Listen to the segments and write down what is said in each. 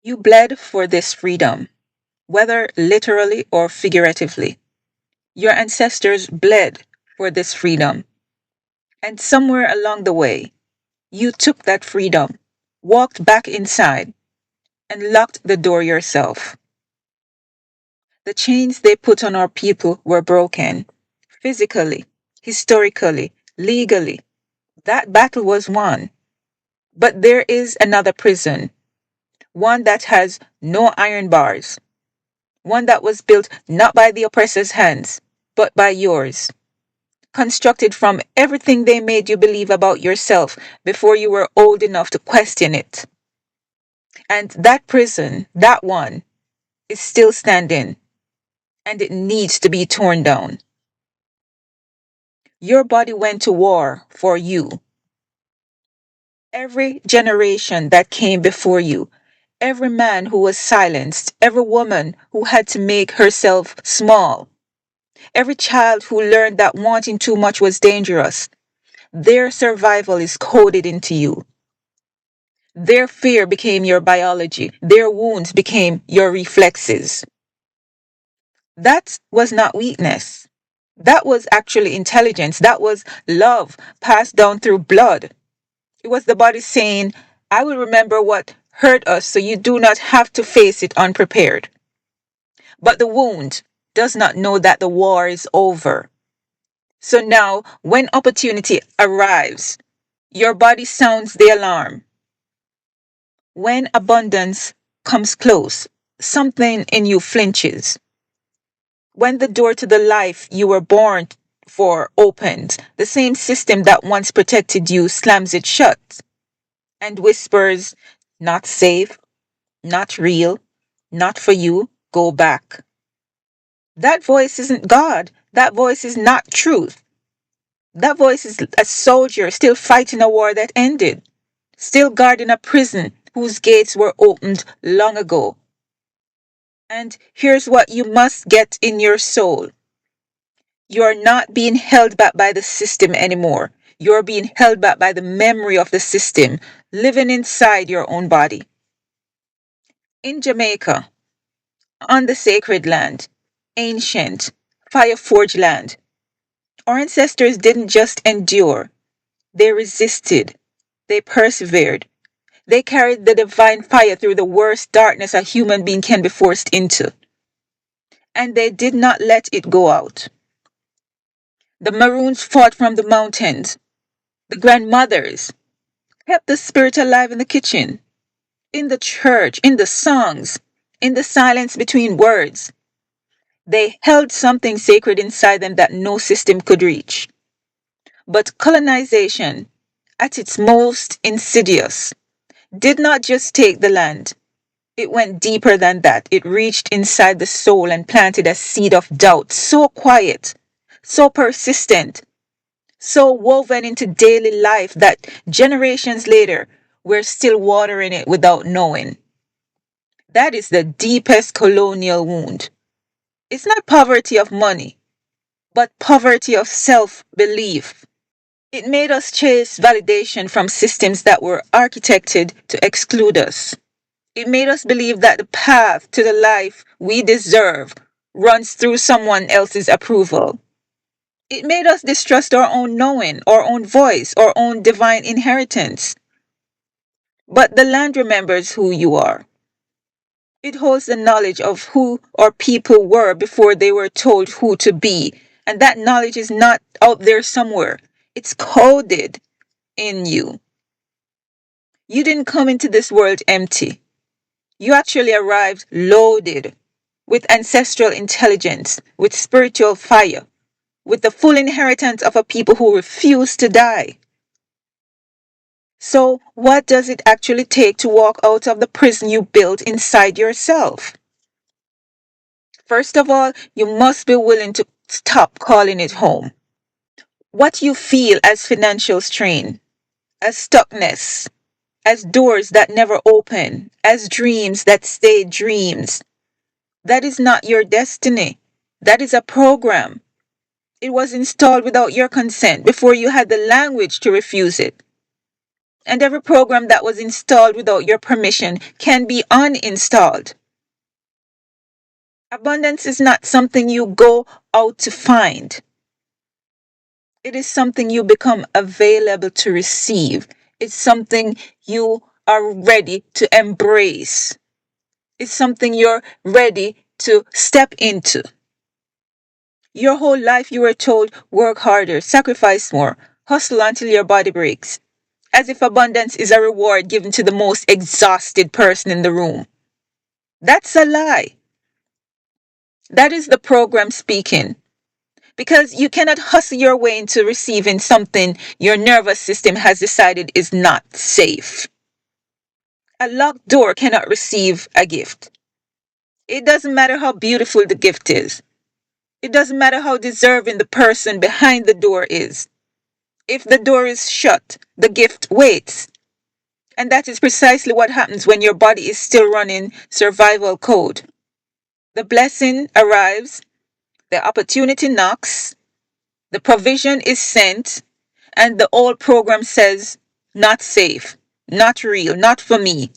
You bled for this freedom, whether literally or figuratively. Your ancestors bled for this freedom. And somewhere along the way, you took that freedom, walked back inside, and locked the door yourself. The chains they put on our people were broken. Physically, historically, legally. That battle was won. But there is another prison, one that has no iron bars, one that was built not by the oppressor's hands, but by yours, constructed from everything they made you believe about yourself before you were old enough to question it. And that prison, that one, is still standing, and it needs to be torn down. Your body went to war for you. Every generation that came before you, every man who was silenced, every woman who had to make herself small, every child who learned that wanting too much was dangerous, their survival is coded into you. Their fear became your biology. Their wounds became your reflexes. That was not weakness. That was actually intelligence. That was love passed down through blood. It was the body saying, I will remember what hurt us so you do not have to face it unprepared. But the wound does not know that the war is over. So now, when opportunity arrives, your body sounds the alarm. When abundance comes close, something in you flinches. When the door to the life you were born for opens, the same system that once protected you slams it shut and whispers, not safe, not real, not for you, go back. That voice isn't God. That voice is not truth. That voice is a soldier still fighting a war that ended, still guarding a prison whose gates were opened long ago. And here's what you must get in your soul. You're not being held back by the system anymore. You're being held back by the memory of the system living inside your own body. In Jamaica, on the sacred land, ancient, fire-forged land, our ancestors didn't just endure, they resisted, they persevered, they carried the divine fire through the worst darkness a human being can be forced into, and they did not let it go out. The Maroons fought from the mountains, the grandmothers kept the spirit alive in the kitchen, in the church, in the songs, in the silence between words. They held something sacred inside them that no system could reach. But colonization, at its most insidious, did not just take the land. It went deeper than that. It reached inside the soul and planted a seed of doubt, so quiet, so persistent, so woven into daily life that generations later, we're still watering it without knowing. That is the deepest colonial wound. It's not poverty of money, but poverty of self-belief. It made us chase validation from systems that were architected to exclude us. It made us believe that the path to the life we deserve runs through someone else's approval. It made us distrust our own knowing, our own voice, our own divine inheritance. But the land remembers who you are. It holds the knowledge of who our people were before they were told who to be. And that knowledge is not out there somewhere. It's coded in you. You didn't come into this world empty. You actually arrived loaded with ancestral intelligence, with spiritual fire, with the full inheritance of a people who refuse to die. So, what does it actually take to walk out of the prison you built inside yourself? First of all, you must be willing to stop calling it home. What you feel as financial strain, as stuckness, as doors that never open, as dreams that stay dreams, that is not your destiny. That is a program. It was installed without your consent before you had the language to refuse it. And every program that was installed without your permission can be uninstalled. Abundance is not something you go out to find. It is something you become available to receive. It's something you are ready to embrace. It's something you're ready to step into. Your whole life you were told, work harder, sacrifice more, hustle until your body breaks. As if abundance is a reward given to the most exhausted person in the room. That's a lie. That is the program speaking. Because you cannot hustle your way into receiving something your nervous system has decided is not safe. A locked door cannot receive a gift. It doesn't matter how beautiful the gift is. It doesn't matter how deserving the person behind the door is. If the door is shut, the gift waits. And that is precisely what happens when your body is still running survival code. The blessing arrives, the opportunity knocks, the provision is sent, and the old program says, not safe, not real, not for me.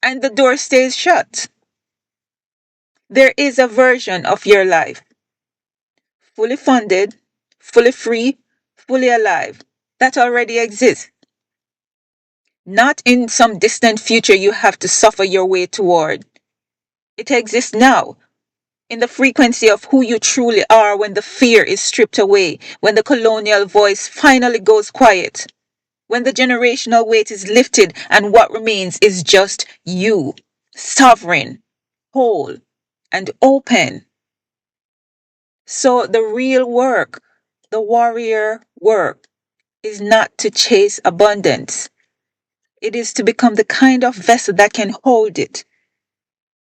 And the door stays shut. There is a version of your life, fully funded, fully free, fully alive, that already exists. Not in some distant future you have to suffer your way toward. It exists now, in the frequency of who you truly are when the fear is stripped away, when the colonial voice finally goes quiet, when the generational weight is lifted and what remains is just you, sovereign, whole, and open. So the real work, the warrior work, is not to chase abundance. It is to become the kind of vessel that can hold it,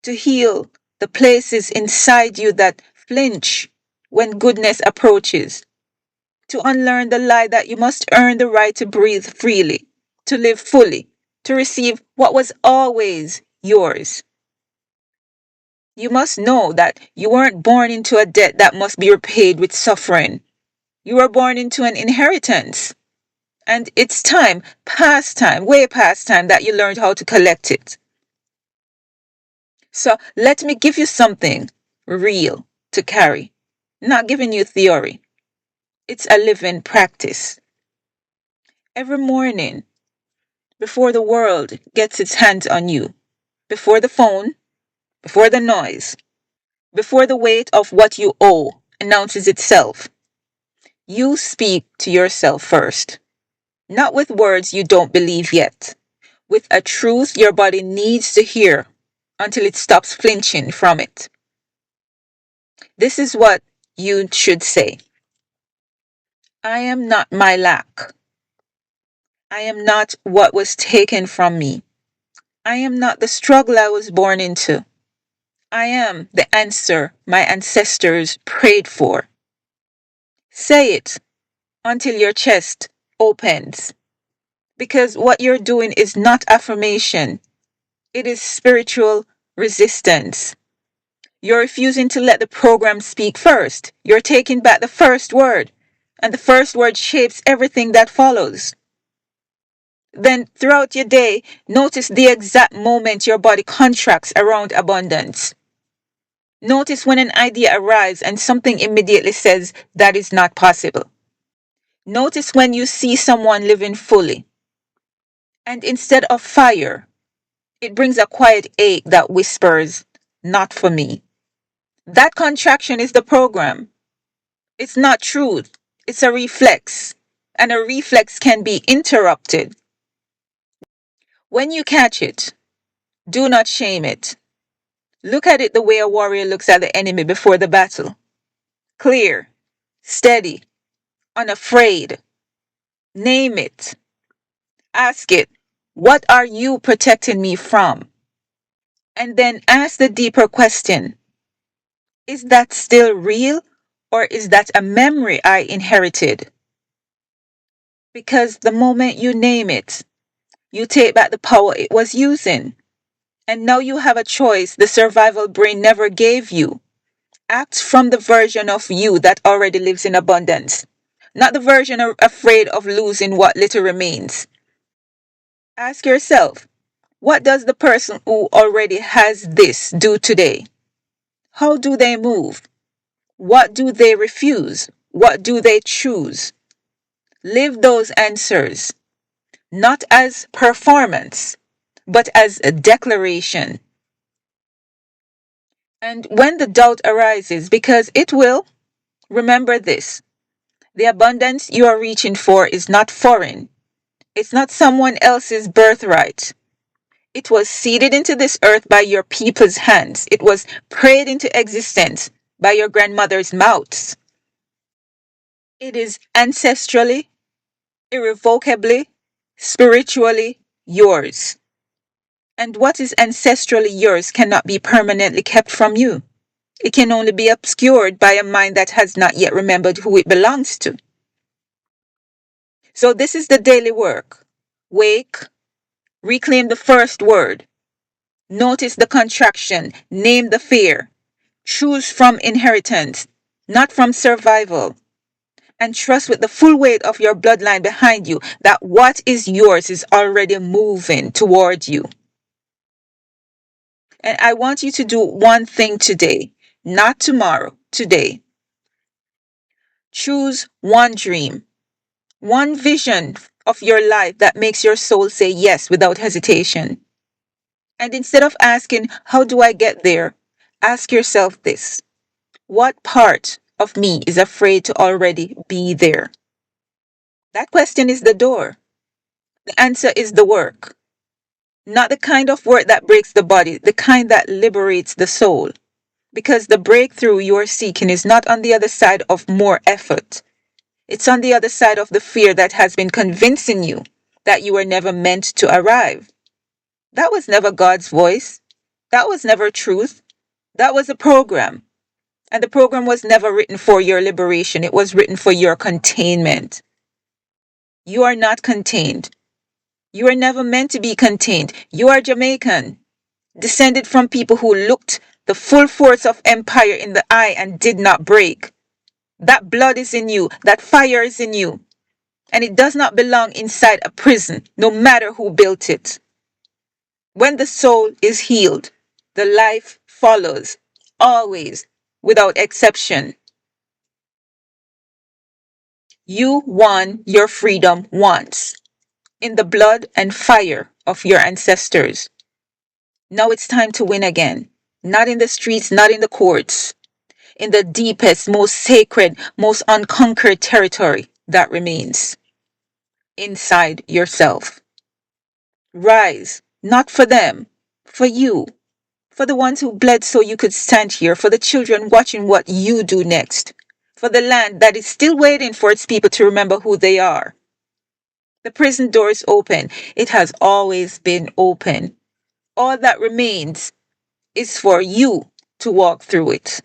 to heal the places inside you that flinch when goodness approaches, to unlearn the lie that you must earn the right to breathe freely, to live fully, to receive what was always yours. You must know that you weren't born into a debt that must be repaid with suffering. You were born into an inheritance. And it's time, past time, way past time that you learned how to collect it. So let me give you something real to carry. Not giving you theory. It's a living practice. Every morning, before the world gets its hands on you, before the phone, before the noise, before the weight of what you owe announces itself, you speak to yourself first. Not with words you don't believe yet, with a truth your body needs to hear until it stops flinching from it. This is what you should say. I am not my lack. I am not what was taken from me. I am not the struggle I was born into. I am the answer my ancestors prayed for. Say it until your chest opens. Because what you're doing is not affirmation, it is spiritual resistance. You're refusing to let the program speak first. You're taking back the first word, and the first word shapes everything that follows. Then, throughout your day, notice the exact moment your body contracts around abundance. Notice when an idea arrives and something immediately says that is not possible. Notice when you see someone living fully. And instead of fire, it brings a quiet ache that whispers, not for me. That contraction is the program. It's not truth. It's a reflex. And a reflex can be interrupted. When you catch it, do not shame it. Look at it the way a warrior looks at the enemy before the battle. Clear, steady, unafraid. Name it. Ask it, what are you protecting me from? And then ask the deeper question, is that still real or is that a memory I inherited? Because the moment you name it, you take back the power it was using. And now you have a choice the survival brain never gave you. Act from the version of you that already lives in abundance, not the version afraid of losing what little remains. Ask yourself, what does the person who already has this do today? How do they move? What do they refuse? What do they choose? Live those answers, not as performance, but as a declaration. And when the doubt arises, because it will, remember this: the abundance you are reaching for is not foreign. It's not someone else's birthright. It was seeded into this earth by your people's hands. It was prayed into existence by your grandmother's mouths. It is ancestrally, irrevocably, spiritually yours. And what is ancestrally yours cannot be permanently kept from you. It can only be obscured by a mind that has not yet remembered who it belongs to. So this is the daily work. Wake, reclaim the first word. Notice the contraction, name the fear. Choose from inheritance, not from survival. And trust with the full weight of your bloodline behind you that what is yours is already moving towards you. And I want you to do one thing today, not tomorrow, today. Choose one dream, one vision of your life that makes your soul say yes without hesitation. And instead of asking, how do I get there? Ask yourself this: what part of me is afraid to already be there? That question is the door. The answer is the work. Not the kind of work that breaks the body, the kind that liberates the soul. Because the breakthrough you are seeking is not on the other side of more effort. It's on the other side of the fear that has been convincing you that you were never meant to arrive. That was never God's voice. That was never truth. That was a program. And the program was never written for your liberation. It was written for your containment. You are not contained. You are never meant to be contained. You are Jamaican, descended from people who looked the full force of empire in the eye and did not break. That blood is in you. That fire is in you. And it does not belong inside a prison, no matter who built it. When the soul is healed, the life follows, always, without exception. You won your freedom once, in the blood and fire of your ancestors. Now it's time to win again. Not in the streets, not in the courts. In the deepest, most sacred, most unconquered territory that remains. Inside yourself. Rise, not for them, for you. For the ones who bled so you could stand here. For the children watching what you do next. For the land that is still waiting for its people to remember who they are. The prison door is open. It has always been open. All that remains is for you to walk through it.